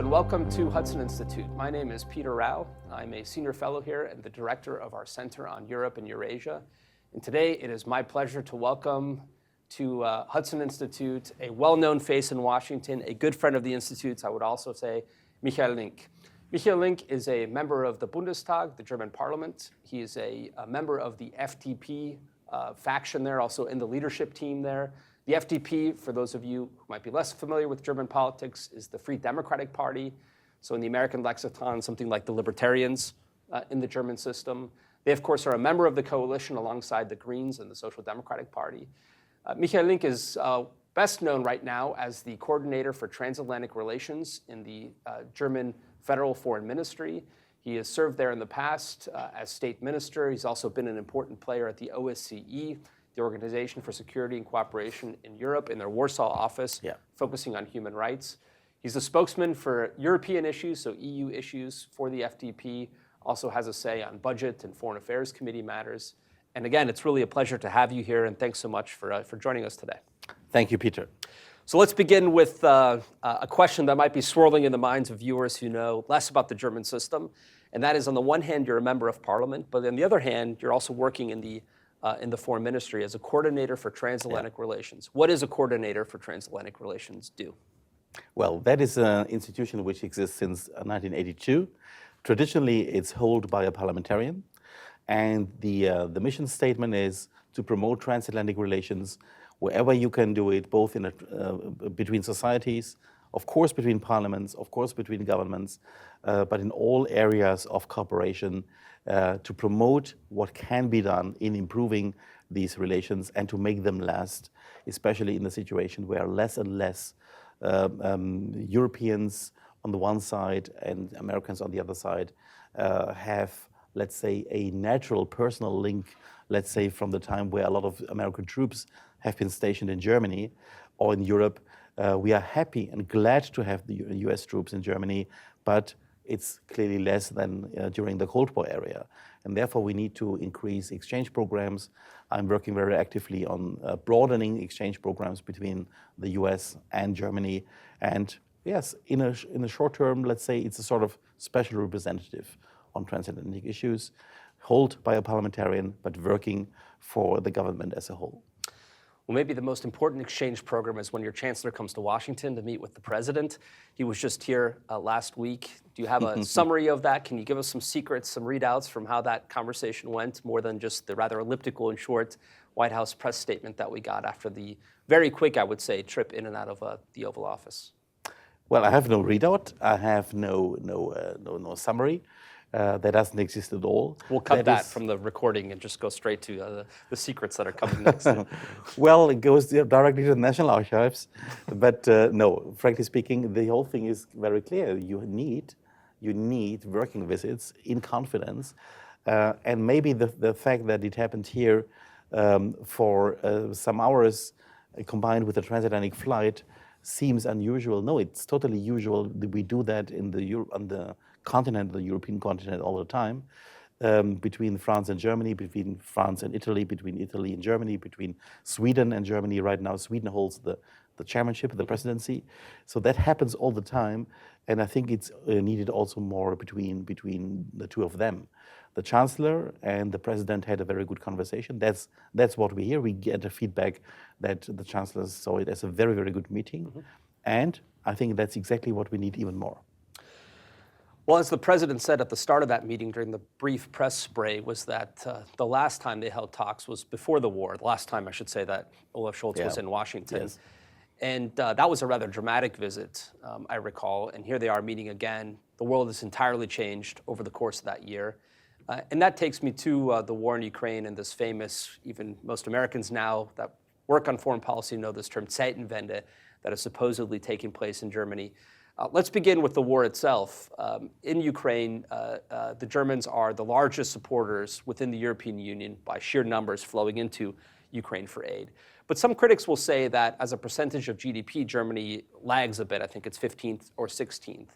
and welcome to Hudson Institute. My name is Peter Rao. I'm a senior fellow here and the director of our Center on Europe and Eurasia. And today it is my pleasure to welcome to Hudson Institute a well-known face in Washington, a good friend of the Institute's, I would also say, Michael Link. Michael Link is a member of the Bundestag, the German parliament. He is a member of the FDP faction there, also in the leadership team there. The FDP, for those of you who might be less familiar with German politics, is the Free Democratic Party. So in the American lexicon, something like the libertarians in the German system. They, of course, are a member of the coalition alongside the Greens and the Social Democratic Party. Michael Link is best known right now as the coordinator for transatlantic relations in the German Federal Foreign Ministry. He has served there in the past as state minister. He's also been an important player at the OSCE, the Organization for Security and Cooperation in Europe, in their Warsaw office, focusing on human rights. He's a spokesman for European issues, so EU issues for the FDP, also has a say on budget and foreign affairs committee matters. And again, it's really a pleasure to have you here, and thanks so much for joining us today. Thank you, Peter. So let's begin with a question that might be swirling in the minds of viewers who know less about the German system. And that is, on the one hand, you're a member of parliament, but on the other hand, you're also working in the foreign ministry as a coordinator for transatlantic relations. What does a coordinator for transatlantic relations do? Well, that is an institution which exists since 1982. Traditionally, it's held by a parliamentarian. And the mission statement is to promote transatlantic relations wherever you can do it, both in between societies, of course between parliaments, of course between governments, but in all areas of cooperation to promote what can be done in improving these relations and to make them last, especially in the situation where less and less Europeans on the one side and Americans on the other side have, let's say, a natural personal link, let's say from the time where a lot of American troops have been stationed in Germany or in Europe. We are happy and glad to have the US troops in Germany, but it's clearly less than during the Cold War era. And therefore we need to increase exchange programs. I'm working very actively on broadening exchange programs between the US and Germany. And yes, in a short term, let's say it's a sort of special representative on transatlantic issues, held by a parliamentarian, but working for the government as a whole. Well, maybe the most important exchange program is when your chancellor comes to Washington to meet with the president. He was just here last week. Do you have a summary of that? Can you give us some secrets, some readouts from how that conversation went, more than just the rather elliptical and short White House press statement that we got after the very quick, I would say, trip in and out of the Oval Office? Well, I have no readout. I have no summary. That doesn't exist at all. We'll cut that from the recording and just go straight to the secrets that are coming next. Well, it goes directly to the National Archives. But no, frankly speaking, the whole thing is very clear. You need working visits in confidence. And maybe the fact that it happened here for some hours combined with a transatlantic flight seems unusual. No, it's totally usual that we do that on the continent, the European continent, all the time, between France and Germany, between France and Italy, between Italy and Germany, between Sweden and Germany. Right now, Sweden holds the chairmanship, the presidency. So that happens all the time, and I think it's needed also more between the two of them. The chancellor and the president had a very good conversation. That's what we hear. We get a feedback that the chancellor saw it as a very, very good meeting, and I think that's exactly what we need even more. Well, as the president said at the start of that meeting during the brief press spray, was that the last time they held talks was before the war. The last time, I should say, that Olaf Scholz was in Washington. Yes. And that was a rather dramatic visit, I recall. And here they are meeting again. The world has entirely changed over the course of that year. And that takes me to the war in Ukraine and this famous, even most Americans now that work on foreign policy know this term, Zeitenwende, that is supposedly taking place in Germany. Let's begin with the war itself. In Ukraine, the Germans are the largest supporters within the European Union by sheer numbers flowing into Ukraine for aid. But some critics will say that as a percentage of GDP, Germany lags a bit. I think it's 15th or 16th.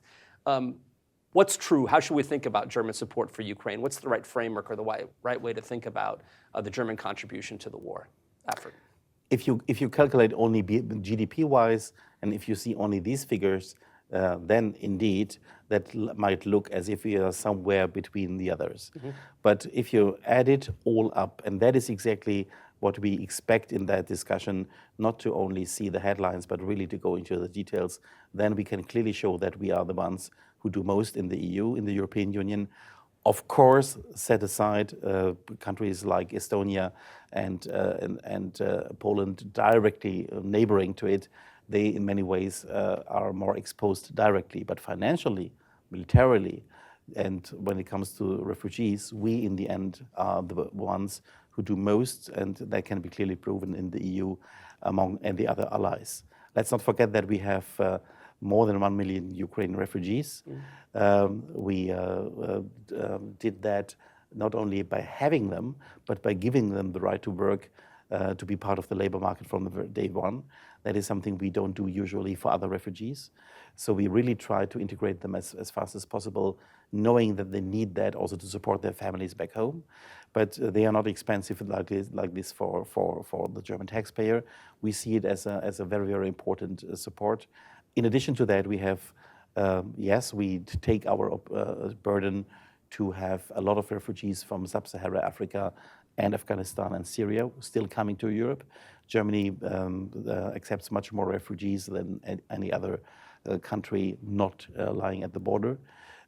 What's true? How should we think about German support for Ukraine? What's the right framework or the right way to think about the German contribution to the war effort? If you calculate only GDP-wise, and if you see only these figures, then indeed that might look as if we are somewhere between the others. But if you add it all up, and that is exactly what we expect in that discussion, not to only see the headlines, but really to go into the details, then we can clearly show that we are the ones who do most in the EU, in the European Union. Of course, set aside countries like Estonia and Poland directly neighboring to it, they in many ways are more exposed directly. But financially, militarily, and when it comes to refugees, we in the end are the ones who do most, and that can be clearly proven in the EU among and the other allies. Let's not forget that we have more than 1 million Ukrainian refugees. We did that not only by having them, but by giving them the right to work, to be part of the labor market from the day one. That is something we don't do usually for other refugees. So we really try to integrate them as fast as possible, knowing that they need that also to support their families back home. But they are not expensive like this for the German taxpayer. We see it as a very, very important support. In addition to that, we have, yes, we take our burden to have a lot of refugees from sub-Saharan Africa and Afghanistan and Syria still coming to Europe. Germany accepts much more refugees than any other country not lying at the border.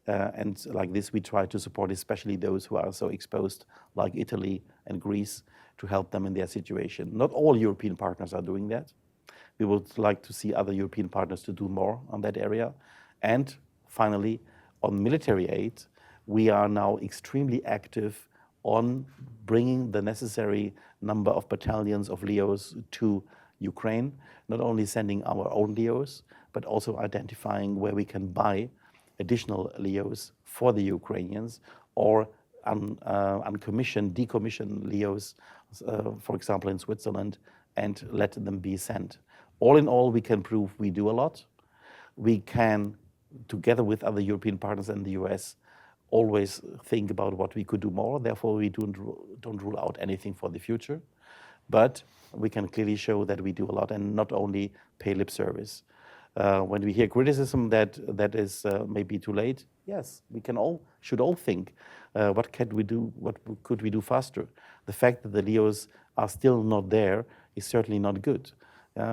And like this, we try to support especially those who are so exposed, like Italy and Greece, to help them in their situation. Not all European partners are doing that. We would like to see other European partners to do more on that area. And finally, on military aid, we are now extremely active on bringing the necessary number of battalions of Leos to Ukraine, not only sending our own Leos, but also identifying where we can buy additional Leos for the Ukrainians, or decommission Leos, for example, in Switzerland, and let them be sent. All in all, we can prove we do a lot. We can, together with other European partners and the US, always think about what we could do more. Therefore, we don't rule out anything for the future. But we can clearly show that we do a lot and not only pay lip service. When we hear criticism that is maybe too late, yes, we should all think, what could we do faster? The fact that the Leos are still not there is certainly not good.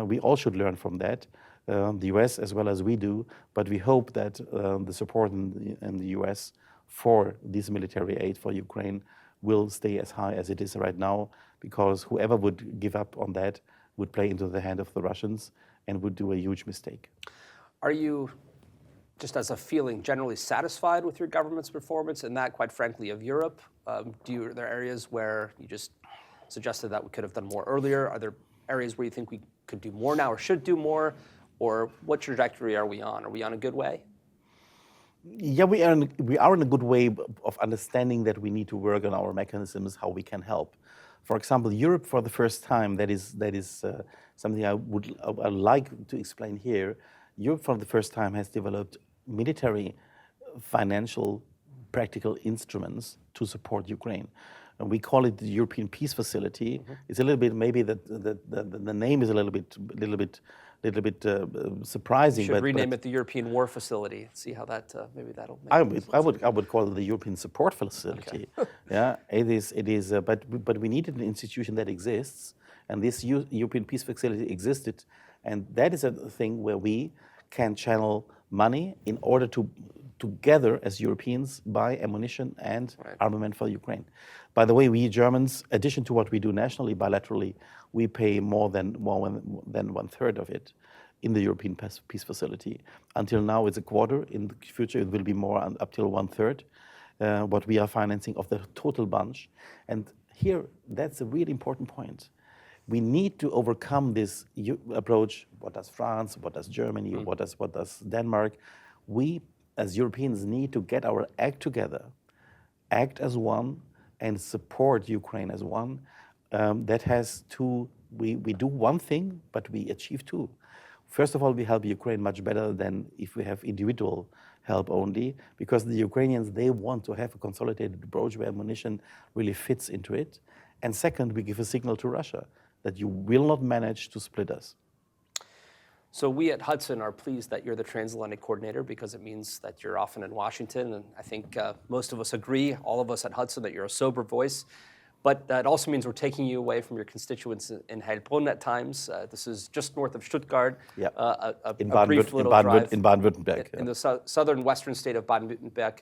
We all should learn from that, the US as well as we do, but we hope that the support in the US for this military aid for Ukraine will stay as high as it is right now, because whoever would give up on that would play into the hand of the Russians and would do a huge mistake. Are you, just as a feeling, generally satisfied with your government's performance and that, quite frankly, of Europe? Are there areas where you just suggested that we could have done more earlier? Are there areas where you think we could do more now or should do more? Or what trajectory are we on? Are we on a good way? Yeah, we are in a good way of understanding that we need to work on our mechanisms, how we can help. For example, Europe for the first time, that is something I would like to explain here. Europe for the first time has developed military, financial, practical instruments to support Ukraine. And we call it the European Peace Facility. Mm-hmm. It's a little bit, maybe the name is a little bit surprising. You should rename it the European War Facility. See how that maybe that'll make I would call it the European Support Facility. Okay. Yeah, it is. But we needed an institution that exists, and this European Peace Facility existed, and that is a thing where we can channel money in order to together as Europeans buy ammunition and armament for Ukraine. By the way, we Germans, in addition to what we do nationally, bilaterally, we pay more than 1/3 of it in the European Peace Facility. Until now, it's a quarter. In the future, it will be more, up till 1/3. What we are financing of the total bunch. And here, that's a really important point. We need to overcome this approach. What does France? What does Germany? What does Denmark? We, as Europeans, need to get our act together, act as one, and support Ukraine as one. That has two. We do one thing, but we achieve two. First of all, we help Ukraine much better than if we have individual help only, because the Ukrainians, they want to have a consolidated approach where ammunition really fits into it. And second, we give a signal to Russia that you will not manage to split us. So we at Hudson are pleased that you're the Transatlantic coordinator because it means that you're often in Washington. And I think most of us agree, all of us at Hudson, that you're a sober voice. But that also means we're taking you away from your constituents in Heilbronn at times. This is just north of Stuttgart, Yeah. a brief little drive. In Baden-Württemberg. In the southern western state of Baden-Württemberg.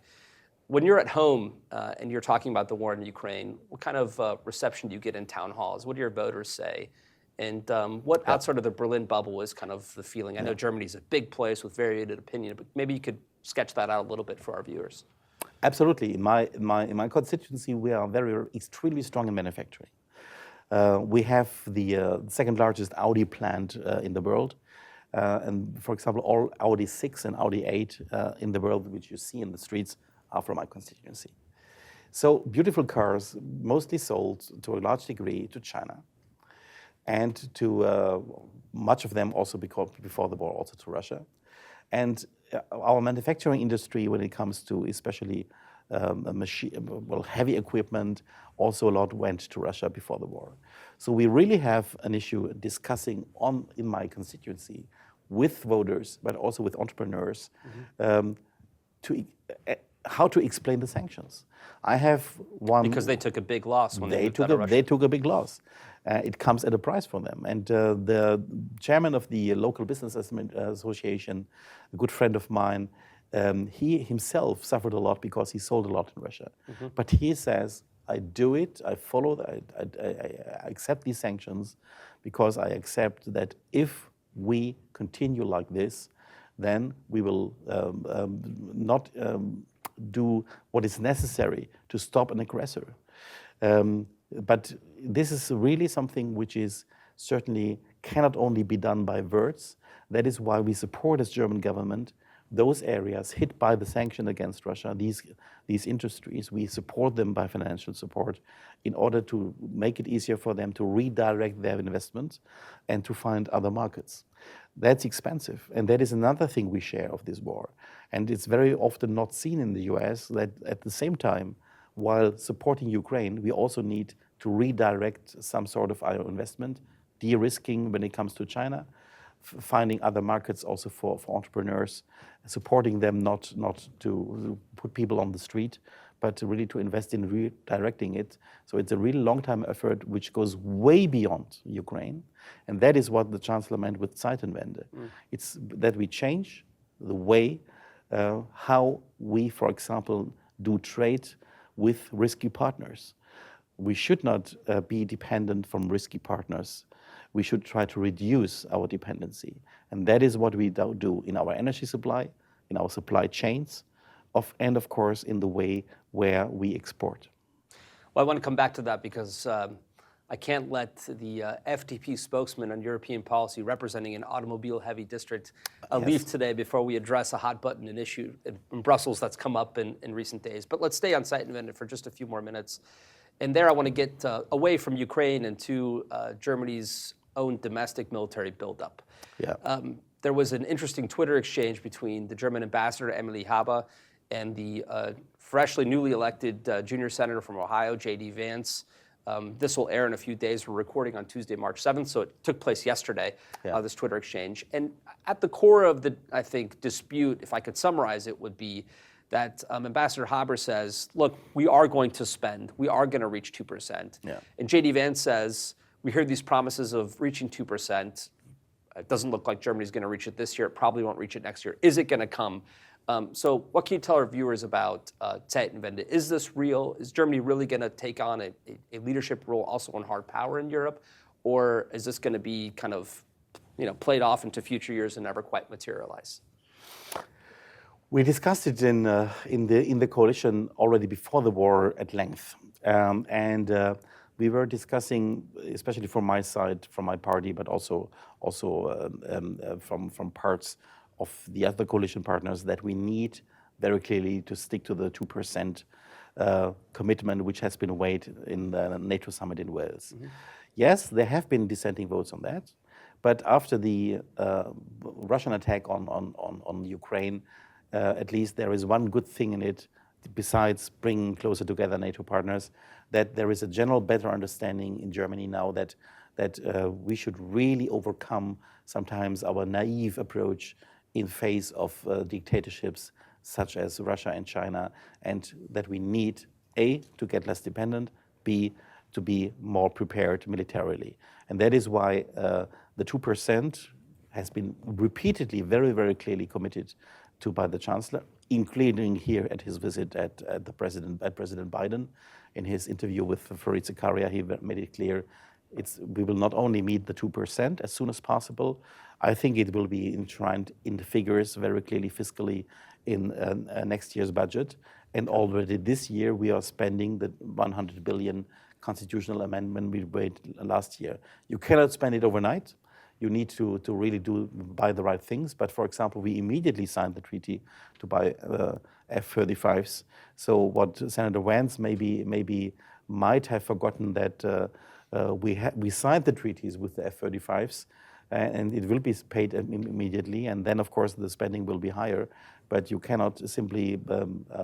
When you're at home and you're talking about the war in Ukraine, what kind of reception do you get in town halls? What do your voters say? And what outside of the Berlin bubble is kind of the feeling? I know Germany's a big place with varied opinion, but maybe you could sketch that out a little bit for our viewers. Absolutely. In my constituency, we are extremely strong in manufacturing. We have the second largest Audi plant in the world. And for example, all Audi 6 and Audi 8 in the world, which you see in the streets, are from my constituency. So beautiful cars, mostly sold to a large degree to China. And to much of them also before the war, also to Russia. And our manufacturing industry, when it comes to especially heavy equipment, also a lot went to Russia before the war. So we really have an issue discussing in my constituency with voters, but also with entrepreneurs, how to explain the sanctions. I have one because they took a big loss when they took a big loss. It comes at a price for them. And the chairman of the local business association, a good friend of mine, he himself suffered a lot because he sold a lot in Russia. But he says, I do it, I follow, I accept these sanctions because I accept that if we continue like this, then we will not do what is necessary to stop an aggressor. But this is really something which is certainly cannot only be done by words. That is why we support as German government those areas hit by the sanction against Russia, these industries. We support them by financial support in order to make it easier for them to redirect their investments and to find other markets. That's expensive, and that is another thing we share of this war. And it's very often not seen in the US that at the same time, while supporting Ukraine, we also need to redirect some sort of our investment, de-risking when it comes to China, finding other markets also for entrepreneurs, supporting them not to put people on the street, but really to invest in redirecting it. So it's a really long-term effort which goes way beyond Ukraine. And that is what the chancellor meant with Zeitenwende. It's that we change the way how we, for example, do trade with risky partners. We should not be dependent from risky partners. We should try to reduce our dependency. And that is what we do in our energy supply, in our supply chains, and of course in the way where we export. Well, I want to come back to that because I can't let the FDP spokesman on European policy representing an automobile-heavy district leave today before we address a hot-button issue in Brussels that's come up in recent days. But let's stay on Zeitenwende for just a few more minutes. And there I want to get away from Ukraine and to Germany's own domestic military buildup. Yeah. There was an interesting Twitter exchange between the German ambassador, Emily Haber, and the newly elected junior senator from Ohio, J.D. Vance. This will air in a few days. We're recording on Tuesday, March 7th, so it took place yesterday, this Twitter exchange. And at the core of the, I think, dispute, if I could summarize it, would be that Ambassador Haber says, look, we are going to spend. We are going to reach 2%. Yeah. And J.D. Vance says, we heard these promises of reaching 2%. It doesn't look like Germany's going to reach it this year. It probably won't reach it next year. Is it going to come? So what can you tell our viewers about Zeitenwende? Is this real? Is Germany really going to take on a leadership role also on hard power in Europe? Or is this going to be kind of played off into future years and never quite materialize? We discussed it in the coalition already before the war at length. We were discussing, especially from my side, from my party, but also from parts of the other coalition partners, that we need very clearly to stick to the 2% commitment which has been weighed in the NATO summit in Wales. Mm-hmm. Yes, there have been dissenting votes on that, but after the Russian attack on Ukraine, at least there is one good thing in it, besides bringing closer together NATO partners, that there is a general better understanding in Germany now that that we should really overcome sometimes our naive approach in face of dictatorships such as Russia and China, and that we need, A, to get less dependent, B, to be more prepared militarily. And that is why the 2% has been repeatedly, very, very clearly committed to by the chancellor, including here at his visit at President Biden. In his interview with Fareed Zakaria, he made it clear we will not only meet the 2% as soon as possible. I think it will be enshrined in the figures very clearly fiscally in next year's budget. And already this year we are spending the 100 billion constitutional amendment we made last year. You cannot spend it overnight. You need to really buy the right things. But for example, we immediately signed the treaty to buy F-35s. So what Senator Vance maybe might have forgotten that we signed the treaties with the F-35s, and it will be paid immediately. And then, of course, the spending will be higher. But you cannot simply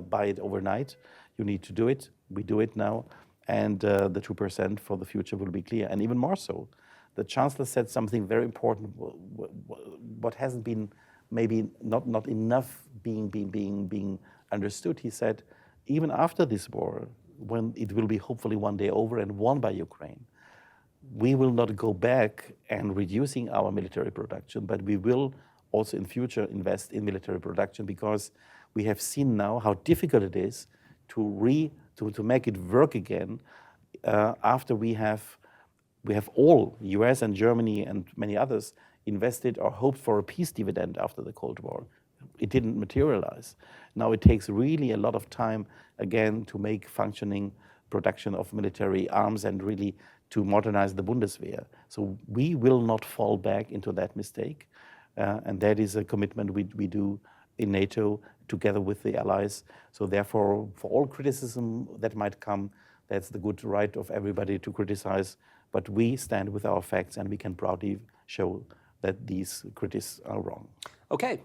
buy it overnight. You need to do it. We do it now. And the 2% for the future will be clear. And even more so, the Chancellor said something very important, what hasn't been maybe not enough being understood. He said, even after this war, when it will be hopefully one day over and won by Ukraine, we will not go back and reducing our military production, but we will also in future invest in military production, because we have seen now how difficult it is to make it work again after we have all, US and Germany and many others, invested or hoped for a peace dividend after the Cold War. It didn't materialize. Now it takes really a lot of time again to make functioning production of military arms and really to modernize the Bundeswehr. So we will not fall back into that mistake. And that is a commitment we do in NATO together with the allies. So therefore, for all criticism that might come, that's the good right of everybody to criticize. But we stand with our facts, and we can proudly show that these critics are wrong. Okay,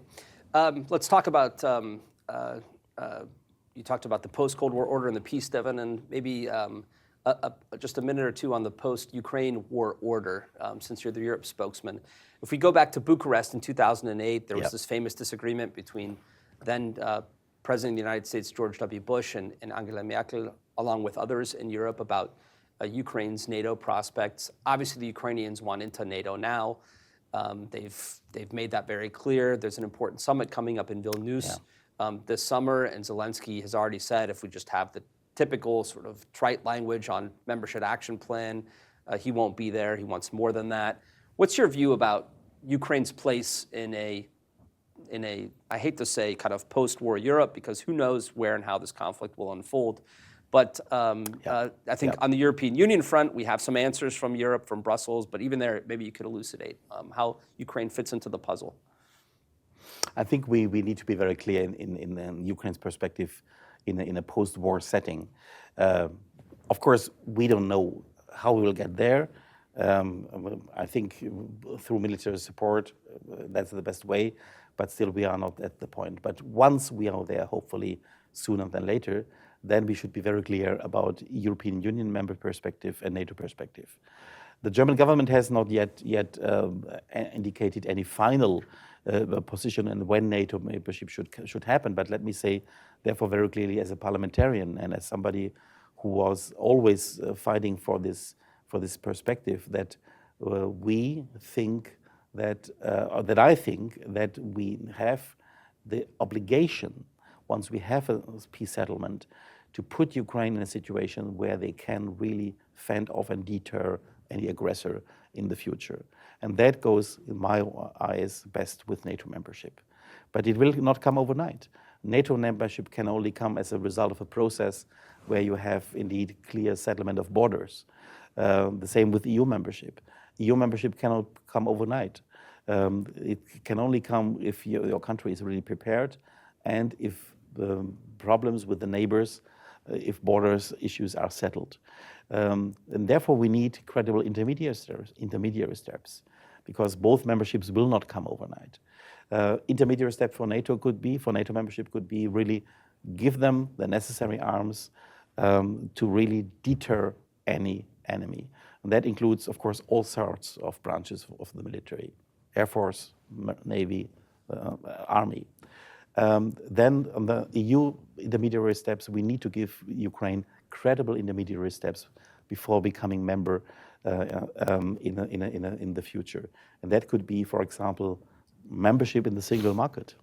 let's talk about, you talked about the post-Cold War order and the peace dividend, and maybe just a minute or two on the post-Ukraine war order, since you're the Europe spokesman. If we go back to Bucharest in 2008, there was this famous disagreement between then President of the United States, George W. Bush, and Angela Merkel, along with others in Europe, about Ukraine's NATO prospects. Obviously, the Ukrainians want into NATO now. They've made that very clear. There's an important summit coming up in Vilnius this summer, and Zelensky has already said if we just have the typical sort of trite language on membership action plan, he won't be there. He wants more than that. What's your view about Ukraine's place in a, I hate to say, kind of post-war Europe, because who knows where and how this conflict will unfold. But I think on the European Union front, we have some answers from Europe, from Brussels, but even there, maybe you could elucidate how Ukraine fits into the puzzle. I think we need to be very clear in Ukraine's perspective in a post-war setting. Of course, we don't know how we will get there. I think through military support, that's the best way, but still we are not at the point. But once we are there, hopefully sooner than later, then we should be very clear about European Union member perspective and NATO perspective. The German government has not yet indicated any final position on when NATO membership should happen. But let me say, therefore, very clearly as a parliamentarian and as somebody who was always fighting for this perspective, that we think that, or that I think that we have the obligation, once we have a peace settlement, to put Ukraine in a situation where they can really fend off and deter any aggressor in the future. And that goes, in my eyes, best with NATO membership. But it will not come overnight. NATO membership can only come as a result of a process where you have indeed clear settlement of borders. The same with EU membership. EU membership cannot come overnight. It can only come if your country is really prepared, and if the problems with the neighbors, if borders issues are settled. And therefore we need credible intermediary steps, because both memberships will not come overnight. Intermediary step for NATO membership could be really give them the necessary arms to really deter any enemy. And that includes, of course, all sorts of branches of the military, Air Force, Navy, Army. Then on the EU intermediary steps, we need to give Ukraine credible intermediary steps before becoming member in the future. And that could be, for example, membership in the single market.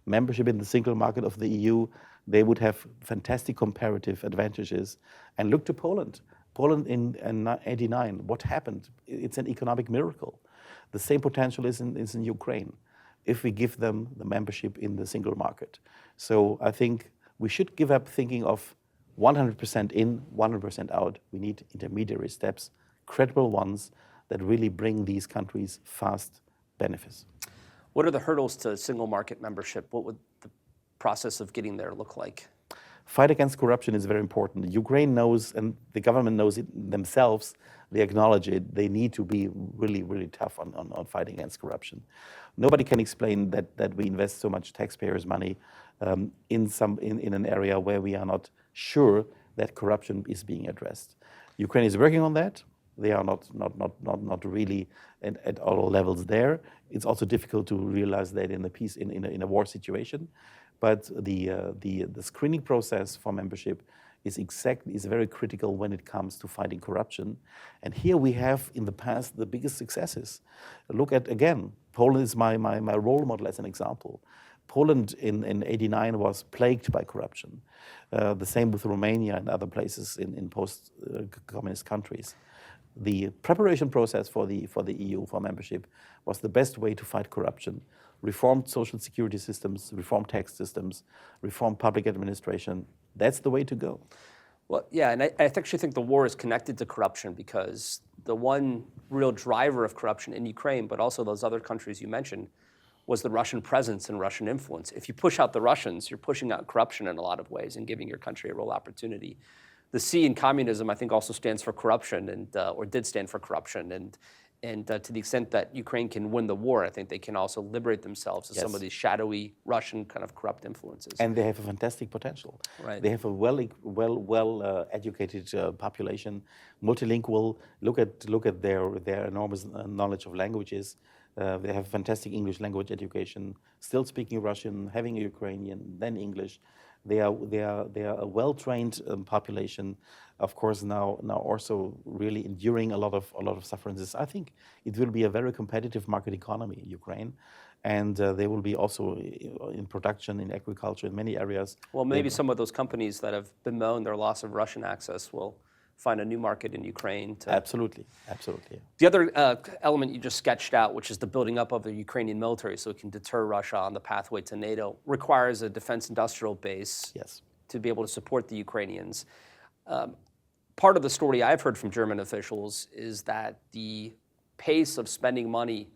Membership in the single market of the EU, they would have fantastic comparative advantages. And look to Poland. Poland in 1989, what happened? It's an economic miracle. The same potential is in Ukraine if we give them the membership in the single market. So I think we should give up thinking of 100% in, 100% out. We need intermediary steps, credible ones that really bring these countries fast benefits. What are the hurdles to single market membership? What would the process of getting there look like? Fight against corruption is very important. Ukraine knows, and the government knows it themselves, they acknowledge it. They need to be really, really tough on fighting against corruption. Nobody can explain that we invest so much taxpayers' money in an area where we are not sure that corruption is being addressed. Ukraine is working on that. They are not really at all levels there. It's also difficult to realize that in a war situation. But the screening process for membership is very critical when it comes to fighting corruption. And here we have in the past the biggest successes. Look at, again, Poland is my role model as an example. Poland in '89 was plagued by corruption. The same with Romania and other places in post-communist countries. The preparation process for the EU for membership was the best way to fight corruption. Reformed social security systems, reformed tax systems, reformed public administration. That's the way to go. Well, yeah, and I actually think the war is connected to corruption because the one real driver of corruption in Ukraine, but also those other countries you mentioned, was the Russian presence and Russian influence. If you push out the Russians, you're pushing out corruption in a lot of ways and giving your country a real opportunity. The C in communism, I think, also stands for corruption, or did stand for corruption. And to the extent that Ukraine can win the war, I think they can also liberate themselves of some of these shadowy Russian kind of corrupt influences. And they have a fantastic potential. Right. They have a well educated population, multilingual. Look at their enormous knowledge of languages. They have fantastic English language education, still speaking Russian, having Ukrainian, then English. They are a well-trained population. Of course, now also really enduring a lot of sufferings. I think it will be a very competitive market economy, Ukraine, and they will be also in production, in agriculture, in many areas. Well, maybe some of those companies that have bemoaned their loss of Russian access will find a new market in Ukraine. Absolutely. The other element you just sketched out, which is the building up of the Ukrainian military so it can deter Russia on the pathway to NATO, requires a defense industrial base to be able to support the Ukrainians. Part of the story I've heard from German officials is that the pace of spending money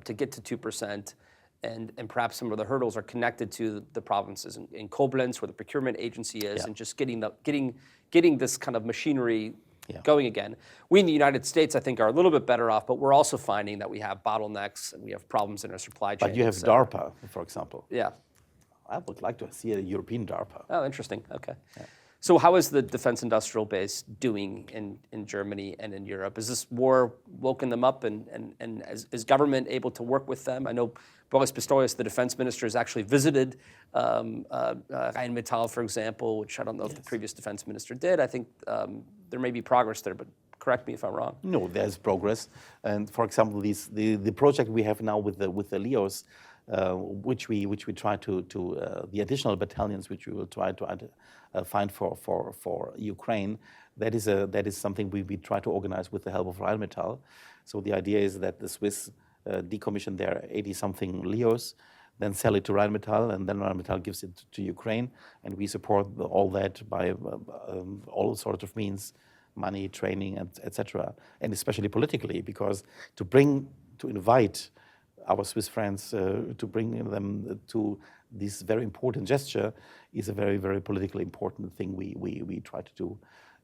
to get to 2%, and perhaps some of the hurdles are connected to the provinces in Koblenz, where the procurement agency is, and just getting this kind of machinery going again. We in the United States, I think, are a little bit better off, but we're also finding that we have bottlenecks and we have problems in our supply chain. But you have DARPA, for example. Yeah. I would like to see a European DARPA. Oh, interesting. Okay. Yeah. So how is the defense industrial base doing in Germany and in Europe? Is this war woken them up, and is government able to work with them? I know Boris Pistorius, the defense minister, has actually visited Rheinmetall, for example, which I don't know if the previous defense minister did. I think there may be progress there, but correct me if I'm wrong. No, there's progress. And for example, the project we have now with the Leos, which we try to the additional battalions which we will try to find for Ukraine, that is something we try to organize with the help of Rheinmetall. So the idea is that the Swiss decommission their 80-something Leos, then sell it to Rheinmetall, and then Rheinmetall gives it to Ukraine, and we support all that by all sorts of means, money, training, etc., and especially politically, because to invite our Swiss friends, to bring them to this very important gesture is a very, very politically important thing we try to do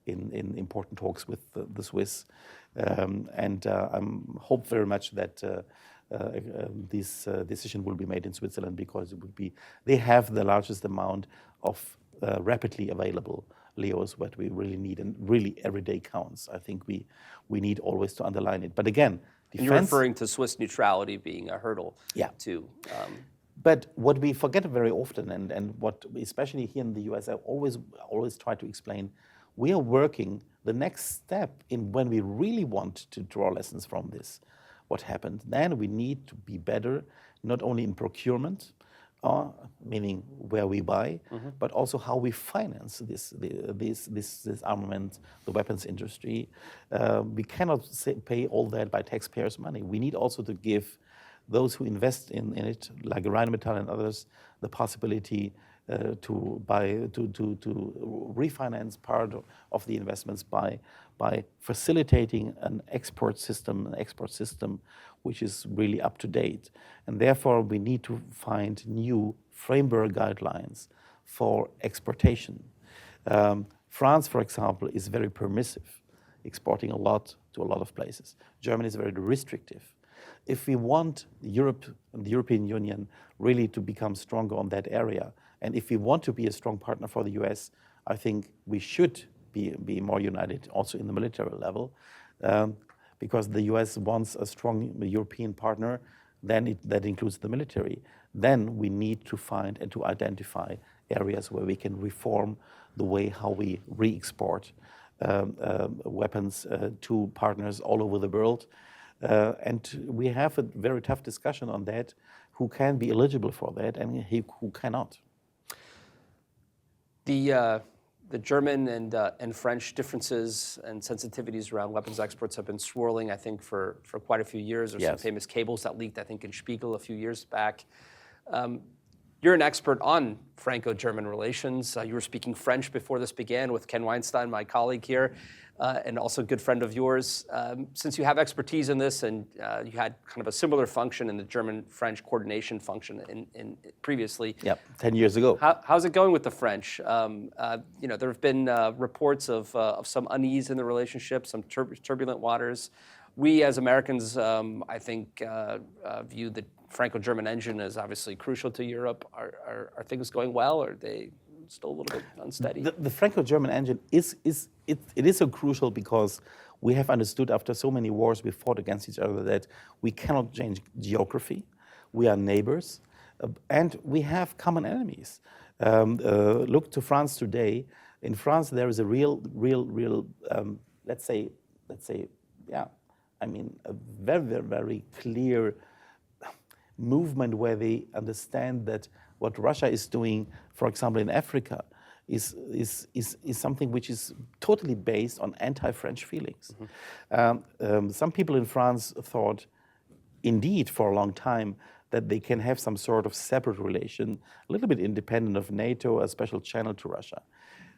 in important talks with the Swiss. And I hope very much that this decision will be made in Switzerland, because they have the largest amount of rapidly available LEOs what we really need, and really every day counts. I think we need always to underline it. But again, defense. And you're referring to Swiss neutrality being a hurdle, too. But what we forget very often, and what especially here in the US, I always try to explain, we are working the next step in when we really want to draw lessons from this, what happened. Then we need to be better, not only in procurement, meaning where we buy, but also how we finance this armament, the weapons industry. We cannot pay all that by taxpayers' money. We need also to give those who invest in it, like Rheinmetall and others, the possibility to refinance part of the investments by facilitating an export system which is really up to date. And therefore, we need to find new framework guidelines for exportation. France, for example, is very permissive, exporting a lot to a lot of places. Germany is very restrictive. If we want Europe and the European Union really to become stronger on that area, and if we want to be a strong partner for the US, I think we should be more united also in the military level, because the US wants a strong European partner, then that includes the military. Then we need to find and to identify areas where we can reform the way how we re-export weapons to partners all over the world. And we have a very tough discussion on that, who can be eligible for that and who cannot. The German and French differences and sensitivities around weapons exports have been swirling, I think, for quite a few years. There's some famous cables that leaked, I think, in Spiegel a few years back. You're an expert on Franco-German relations. You were speaking French before this began with Ken Weinstein, my colleague here, and also a good friend of yours. Since you have expertise in this, and you had kind of a similar function in the German-French coordination function in previously. 10 years ago. How's it going with the French? There have been reports of some unease in the relationship, some turbulent waters. We as Americans, I think, view the Franco-German engine as obviously crucial to Europe. Are things going well, or are they still a little bit unsteady? The Franco-German engine is so crucial because we have understood after so many wars we fought against each other that we cannot change geography. We are neighbors, and we have common enemies. Look to France today. In France, there is a real, let's say, a very, very clear movement where they understand that what Russia is doing, for example, in Africa, is something which is totally based on anti-French feelings. Some people in France thought, indeed, for a long time, that they can have some sort of separate relation, a little bit independent of NATO, a special channel to Russia.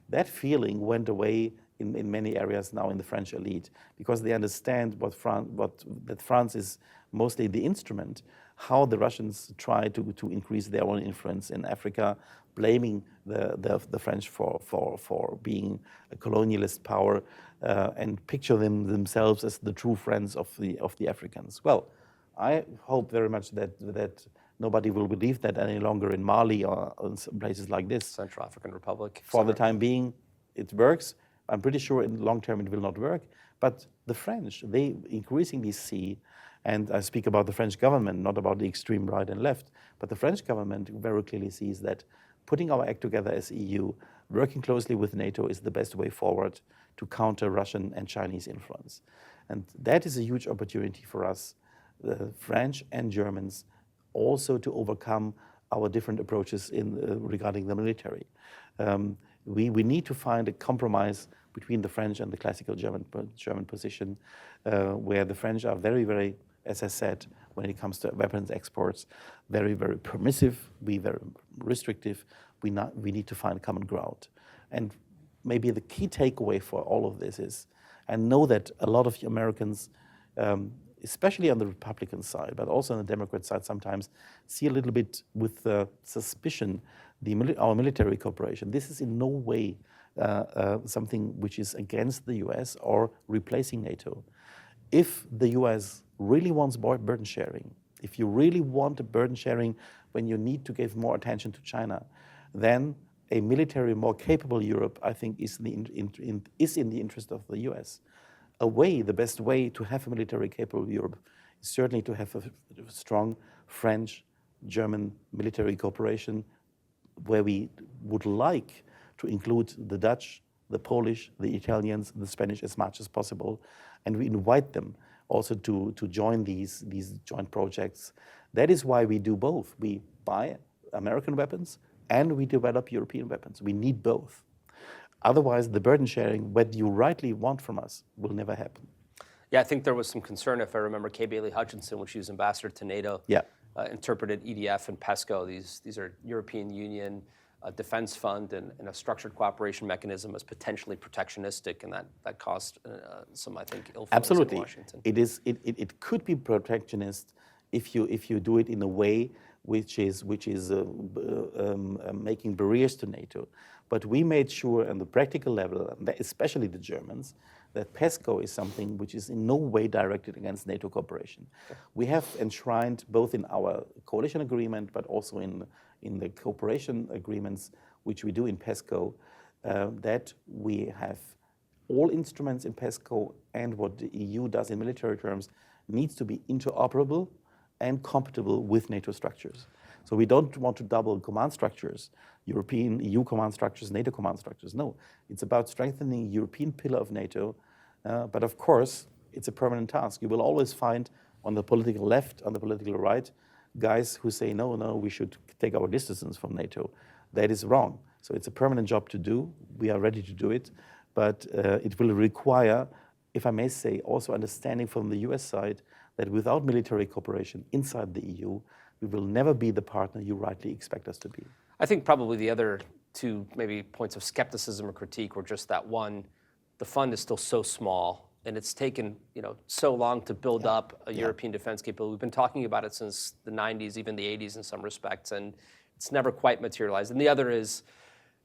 That feeling went away in many areas now in the French elite, because they understand that France is mostly the instrument, how the Russians try to increase their own influence in Africa, blaming the French for being a colonialist power, and picture themselves as the true friends of the Africans. Well, I hope very much that nobody will believe that any longer in Mali or in some places like this. Central African Republic. For the time being, it works. I'm pretty sure in the long term it will not work. But the French, they increasingly see, and I speak about the French government, not about the extreme right and left, but the French government very clearly sees that putting our act together as EU, working closely with NATO is the best way forward to counter Russian and Chinese influence. And that is a huge opportunity for us, the French and Germans, also to overcome our different approaches regarding the military. We need to find a compromise between the French and the classical German position, where the French are very, very, as I said, when it comes to weapons exports, very, very permissive, very restrictive. We need to find common ground. And maybe the key takeaway for all of this is, I know that a lot of Americans, especially on the Republican side, but also on the Democrat side sometimes, see a little bit with suspicion our military cooperation. This is in no way something which is against the US or replacing NATO. If the US really wants burden sharing, if you really want a burden sharing when you need to give more attention to China, then a military, more capable Europe, I think, is in the interest of the US. The best way to have a military capable Europe is certainly to have a strong French, German military cooperation, where we would like to include the Dutch, the Polish, the Italians, the Spanish as much as possible, and we invite them also to join these joint projects. That is why we do both. We buy American weapons and we develop European weapons. We need both. Otherwise, the burden sharing, what you rightly want from us, will never happen. Yeah, I think there was some concern, if I remember, Kay Bailey Hutchinson, when she was ambassador to NATO, interpreted EDF and PESCO, these are European Union defense fund and a structured cooperation mechanism, as potentially protectionistic, and that caused some, I think, ill feelings in Washington. It could be protectionist if you do it in a way which is making barriers to NATO. But we made sure on the practical level, especially the Germans, that PESCO is something which is in no way directed against NATO cooperation. Okay. We have enshrined both in our coalition agreement, but also in the cooperation agreements which we do in PESCO, that we have all instruments in PESCO, and what the EU does in military terms needs to be interoperable and compatible with NATO structures. So we don't want to double command structures, European EU command structures, NATO command structures. No, it's about strengthening the European pillar of NATO. But of course, it's a permanent task. You will always find on the political left, on the political right, guys who say, no, we should take our distance from NATO. That is wrong. So it's a permanent job to do. We are ready to do it. But it will require, if I may say, also understanding from the US side that without military cooperation inside the EU, we will never be the partner you rightly expect us to be. I think probably the other two maybe points of skepticism or critique were just that one, the fund is still so small, and it's taken so long to build up a European defense capability. We've been talking about it since the 90s, even the 80s in some respects, and it's never quite materialized. And the other is,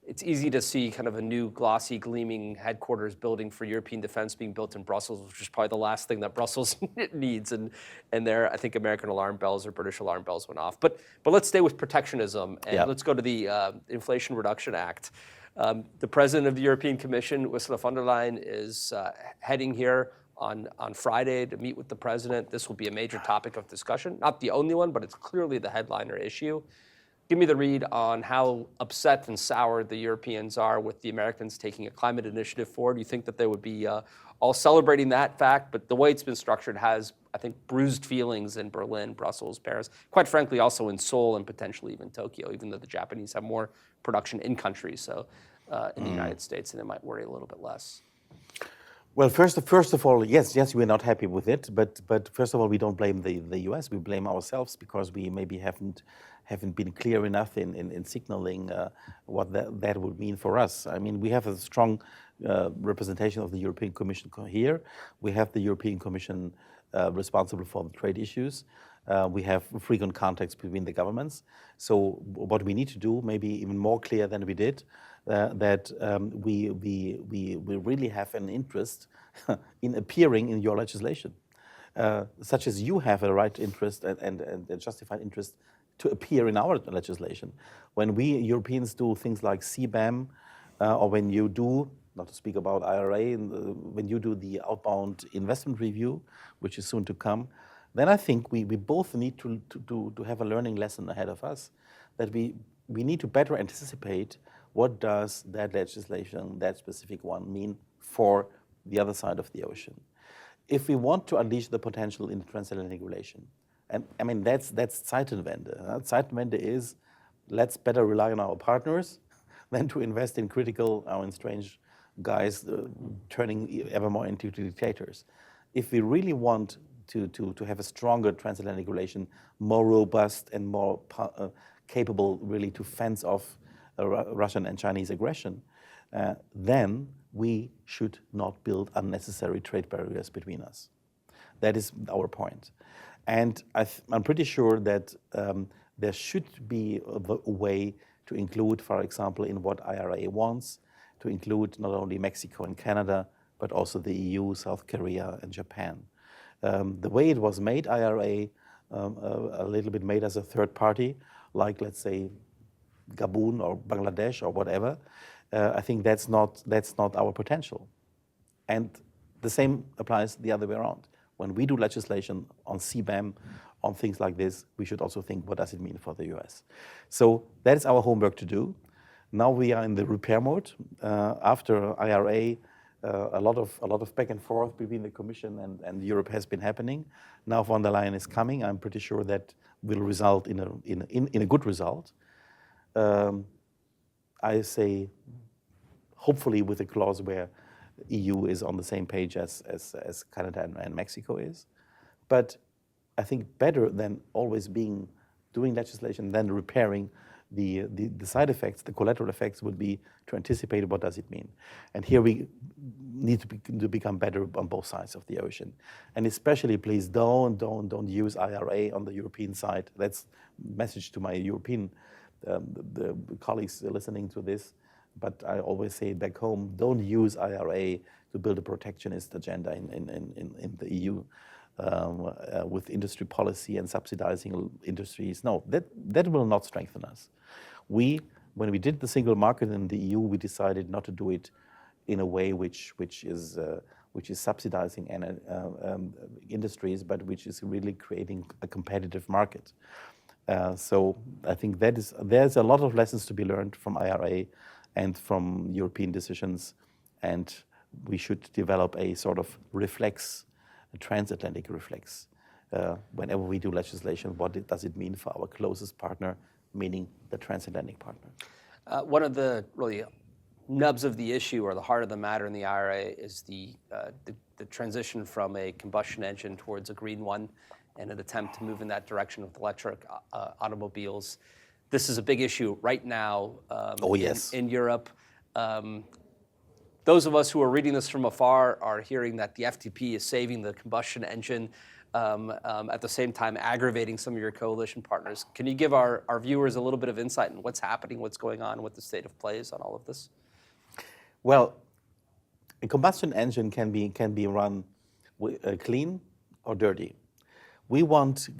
it's easy to see kind of a new glossy, gleaming headquarters building for European defense being built in Brussels, which is probably the last thing that Brussels needs. And there, I think American alarm bells or British alarm bells went off. But let's stay with protectionism, and let's go to the Inflation Reduction Act. The president of the European Commission, Ursula von der Leyen, is heading here on Friday to meet with the president. This will be a major topic of discussion. Not the only one, but it's clearly the headliner issue. Give me the read on how upset and sour the Europeans are with the Americans taking a climate initiative forward. You think that they would be all celebrating that fact, but the way it's been structured has, I think, bruised feelings in Berlin, Brussels, Paris, quite frankly also in Seoul and potentially even Tokyo, even though the Japanese have more production in country, so in the United States, and they might worry a little bit less. Well, first of all, yes, we're not happy with it, but first of all, we don't blame the US, we blame ourselves because we maybe haven't been clear enough in signaling what that would mean for us. I mean, we have a strong representation of the European Commission here. We have the European Commission responsible for the trade issues. We have frequent contacts between the governments. So what we need to do, maybe even more clear than we did, that we really have an interest in appearing in your legislation, such as you have a right interest and a justified interest to appear in our legislation. When we Europeans do things like CBAM, or when you do, not to speak about IRA, when you do the outbound investment review, which is soon to come, then I think we both need to have a learning lesson ahead of us, that we need to better anticipate what does that legislation, that specific one, mean for the other side of the ocean. If we want to unleash the potential in the transatlantic relation, and I mean, that's Zeitenwende. Zeitenwende is, let's better rely on our partners than to invest in critical, in strange guys turning ever more into dictators. If we really want to have a stronger transatlantic relation, more robust and more capable really to fence off Russian and Chinese aggression, then we should not build unnecessary trade barriers between us. That is our point. And I'm pretty sure that there should be a way to include, for example, in what IRA wants, to include not only Mexico and Canada, but also the EU, South Korea, and Japan. The way it was made, IRA, a little bit made as a third party, like, let's say, Gabon or Bangladesh or whatever. I think that's not our potential. And the same applies the other way around. When we do legislation on CBAM, on things like this, we should also think, what does it mean for the US? So that is our homework to do. Now we are in the repair mode. After IRA, a lot of back and forth between the Commission and Europe has been happening. Now von der Leyen is coming. I'm pretty sure that will result in a good result. I say, hopefully with a clause where EU is on the same page as Canada and Mexico is. But I think better than always doing legislation than repairing the side effects, the collateral effects would be to anticipate what does it mean. And here we need to become better on both sides of the ocean. And especially, please don't use IRA on the European side. That's a message to my European the colleagues listening to this. But I always say it back home, don't use IRA to build a protectionist agenda in the EU with industry policy and subsidizing industries. No, that will not strengthen us. When we did the single market in the EU, we decided not to do it in a way which is subsidizing industries, but which is really creating a competitive market. So I think there's a lot of lessons to be learned from IRA and from European decisions, and we should develop a sort of reflex, a transatlantic reflex. Whenever we do legislation, what does it mean for our closest partner, meaning the transatlantic partner? One of the really nubs of the issue, or the heart of the matter in the IRA, is the transition from a combustion engine towards a green one, and an attempt to move in that direction with electric automobiles. This is a big issue right now in Europe. Those of us who are reading this from afar are hearing that the FDP is saving the combustion engine, at the same time aggravating some of your coalition partners. Can you give our viewers a little bit of insight in what's happening, what's going on, what the state of play is on all of this? Well, a combustion engine can be run clean or dirty. We want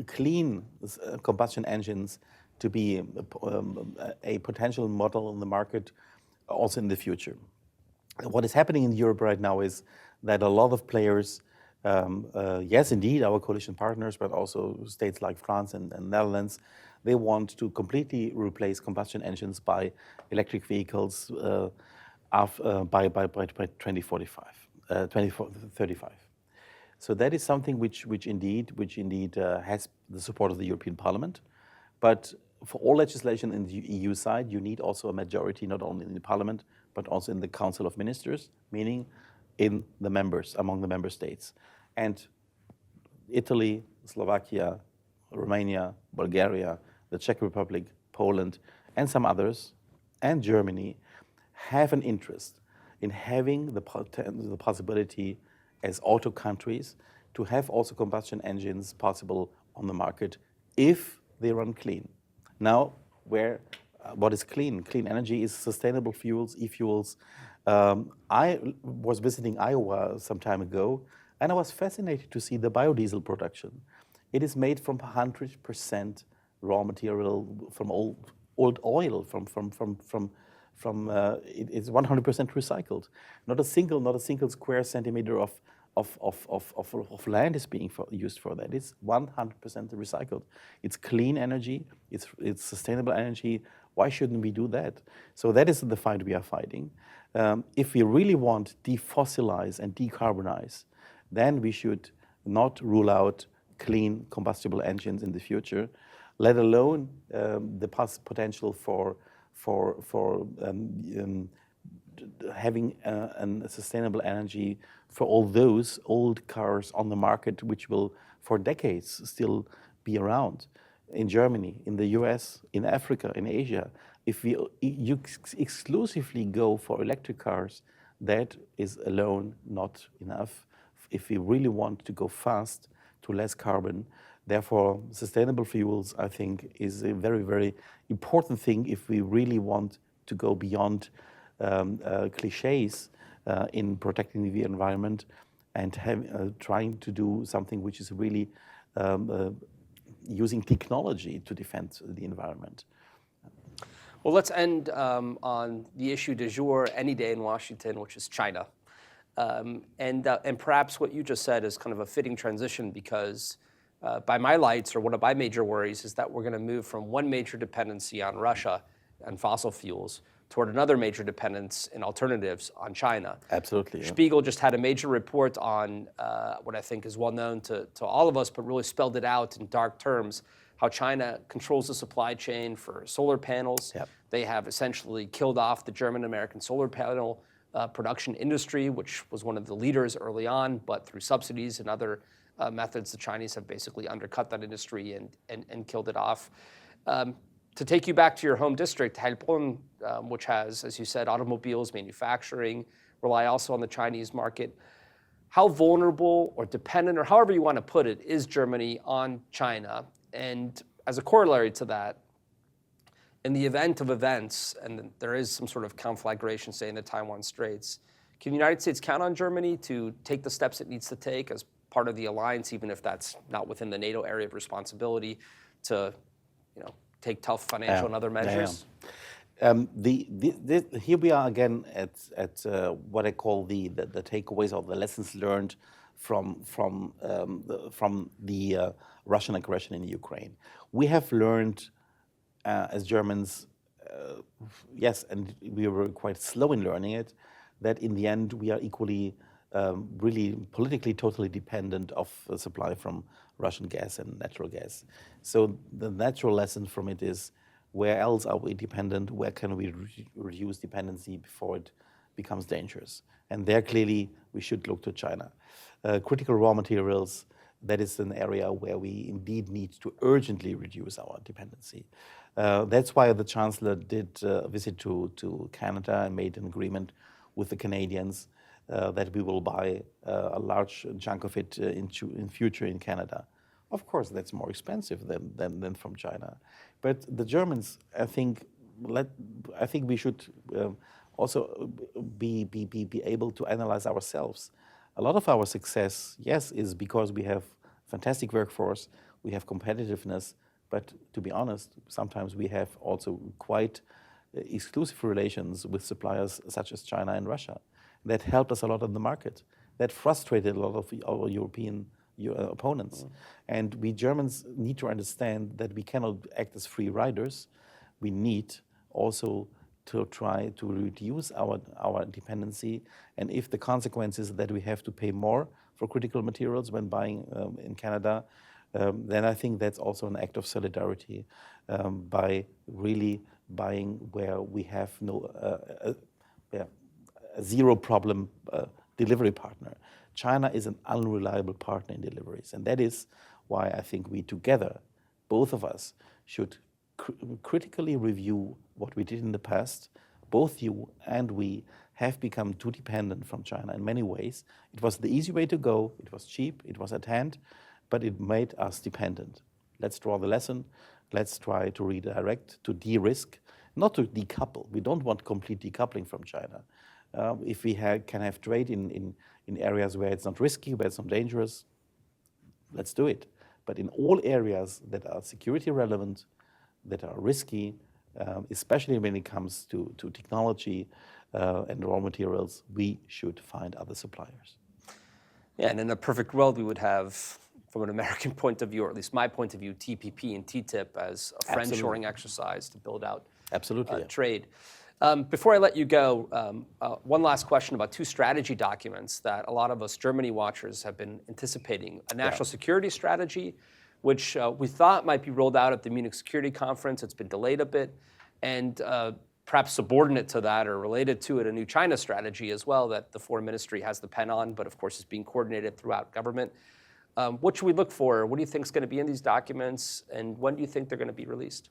clean combustion engines to be a potential model in the market also in the future. What is happening in Europe right now is that a lot of players, yes, indeed, our coalition partners, but also states like France and Netherlands, they want to completely replace combustion engines by electric vehicles by 2045, 2035. So that is something which indeed has the support of the European Parliament. But for all legislation in the EU side, you need also a majority, not only in the Parliament, but also in the Council of Ministers, meaning in the members, among the member states. And Italy, Slovakia, Romania, Bulgaria, the Czech Republic, Poland, and some others, and Germany, have an interest in having the possibility as auto countries to have also combustion engines possible on the market if they run clean. Now, what is clean? Clean energy is sustainable fuels, e-fuels. I was visiting Iowa some time ago, and I was fascinated to see the biodiesel production. It is made from 100% raw material from old oil, it's 100% recycled. Not a single square centimeter of land is being used for that. It's 100% recycled. It's clean energy. It's sustainable energy. Why shouldn't we do that? So that is the fight we are fighting. If we really want to defossilize and decarbonize, then we should not rule out clean combustible engines in the future, let alone the potential for having a sustainable energy for all those old cars on the market, which will for decades still be around. In Germany, in the US, in Africa, in Asia, if you exclusively go for electric cars, that is alone not enough. If we really want to go fast to less carbon, therefore sustainable fuels, I think, is a very, very important thing if we really want to go beyond cliches in protecting the environment and trying to do something which is really using technology to defend the environment. Well, let's end on the issue du jour any day in Washington, which is China. And perhaps what you just said is kind of a fitting transition because by my lights, or one of my major worries, is that we're going to move from one major dependency on Russia and fossil fuels toward another major dependence in alternatives on China. Absolutely. Yeah. Spiegel just had a major report on what I think is well known to all of us, but really spelled it out in dark terms, how China controls the supply chain for solar panels. Yep. They have essentially killed off the German-American solar panel production industry, which was one of the leaders early on, but through subsidies and other methods, the Chinese have basically undercut that industry and killed it off. To take you back to your home district, Heilbronn, which has, as you said, automobiles, manufacturing, rely also on the Chinese market. How vulnerable or dependent, or however you want to put it, is Germany on China? And as a corollary to that, in the event of events, and there is some sort of conflagration, say in the Taiwan Straits, can the United States count on Germany to take the steps it needs to take as part of the alliance, even if that's not within the NATO area of responsibility, to take tough financial and other measures? Here we are again at what I call the takeaways or the lessons learned from the Russian aggression in Ukraine. We have learned as Germans, yes, and we were quite slow in learning it, that in the end we are equally really politically totally dependent of supply from Russian gas and natural gas. So the natural lesson from it is, where else are we dependent? Where can we reduce dependency before it becomes dangerous? And there clearly we should look to China. Critical raw materials, that is an area where we indeed need to urgently reduce our dependency. That's why the chancellor did a visit to Canada and made an agreement with the Canadians that we will buy a large chunk of it in future in Canada. Of course, that's more expensive than from China. But the Germans, I think we should also be able to analyze ourselves. A lot of our success, yes, is because we have fantastic workforce, we have competitiveness, but to be honest, sometimes we have also quite exclusive relations with suppliers such as China and Russia. That helped us a lot on the market. That frustrated a lot of our European opponents. And we Germans need to understand that we cannot act as free riders. We need also to try to reduce our dependency. And if the consequence is that we have to pay more for critical materials when buying in Canada, then I think that's also an act of solidarity by really buying where we have a zero problem delivery partner. China is an unreliable partner in deliveries. And that is why I think we together, both of us, should critically review what we did in the past. Both you and we have become too dependent from China in many ways. It was the easy way to go, it was cheap, it was at hand, but it made us dependent. Let's draw the lesson. Let's try to redirect, to de-risk, not to decouple. We don't want complete decoupling from China. If we can have trade in areas where it's not risky, where it's not dangerous, let's do it. But in all areas that are security relevant, that are risky, especially when it comes to technology and raw materials, we should find other suppliers. Yeah, and in a perfect world, we would have, from an American point of view, or at least my point of view, TPP and TTIP as a friend-shoring exercise to build out trade. Before I let you go, one last question about two strategy documents that a lot of us Germany watchers have been anticipating. A national security strategy, which we thought might be rolled out at the Munich Security Conference. It's been delayed a bit. And perhaps subordinate to that or related to it, a new China strategy as well that the foreign ministry has the pen on, but of course is being coordinated throughout government. What should we look for? What do you think is going to be in these documents? And when do you think they're going to be released?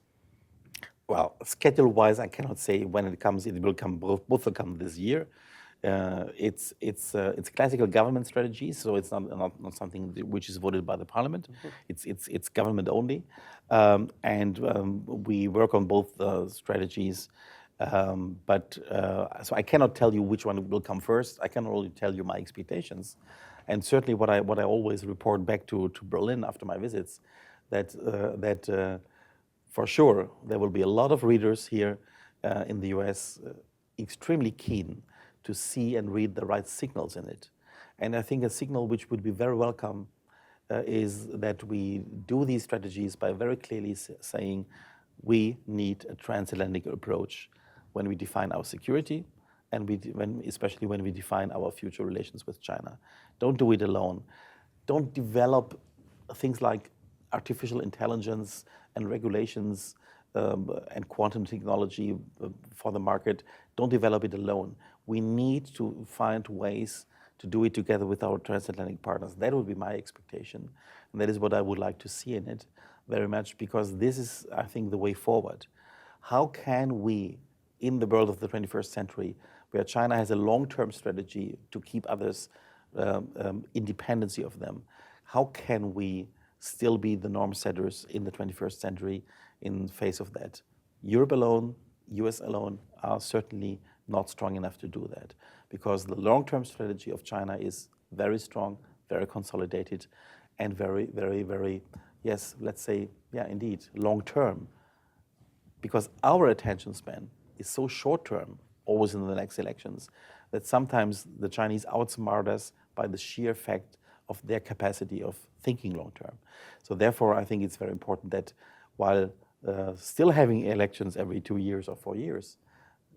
Well, schedule-wise, I cannot say when it comes. It will come. Both will come this year. It's classical government strategy, so it's not something which is voted by the parliament. It's government only, and we work on both strategies. So I cannot tell you which one will come first. I can only tell you my expectations, and certainly what I always report back to Berlin after my visits, that for sure there will be a lot of readers here in the US extremely keen to see and read the right signals in it. And I think a signal which would be very welcome is that we do these strategies by very clearly saying we need a transatlantic approach when we define our security and especially when we define our future relations with China. Don't do it alone. Don't develop things like artificial intelligence and regulations and quantum technology for the market. Don't develop it alone. We need to find ways to do it together with our transatlantic partners. That would be my expectation. And that is what I would like to see in it very much, because this is, I think, the way forward. How can we, in the world of the 21st century, where China has a long-term strategy to keep others independency of them, how can we still be the norm setters in the 21st century in face of that? Europe alone, US alone are certainly not strong enough to do that, because the long-term strategy of China is very strong, very consolidated, and very, very, very, yes, let's say, yeah, indeed, long-term. Because our attention span is so short-term, always in the next elections, that sometimes the Chinese outsmart us by the sheer fact of their capacity of thinking long-term. So therefore, I think it's very important that while still having elections every 2 years or 4 years,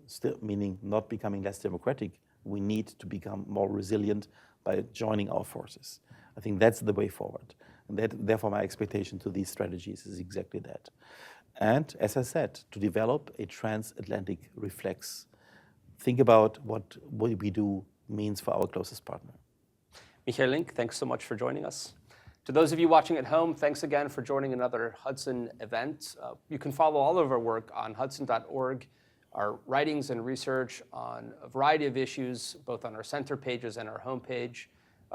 still meaning not becoming less democratic, we need to become more resilient by joining our forces. I think that's the way forward. And therefore, my expectation to these strategies is exactly that. And as I said, to develop a transatlantic reflex. Think about what we do means for our closest partner. Michael Link, thanks so much for joining us. To those of you watching at home, thanks again for joining another Hudson event. You can follow all of our work on hudson.org, our writings and research on a variety of issues, both on our center pages and our homepage.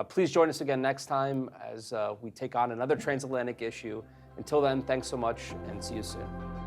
Please join us again next time as we take on another transatlantic issue. Until then, thanks so much and see you soon.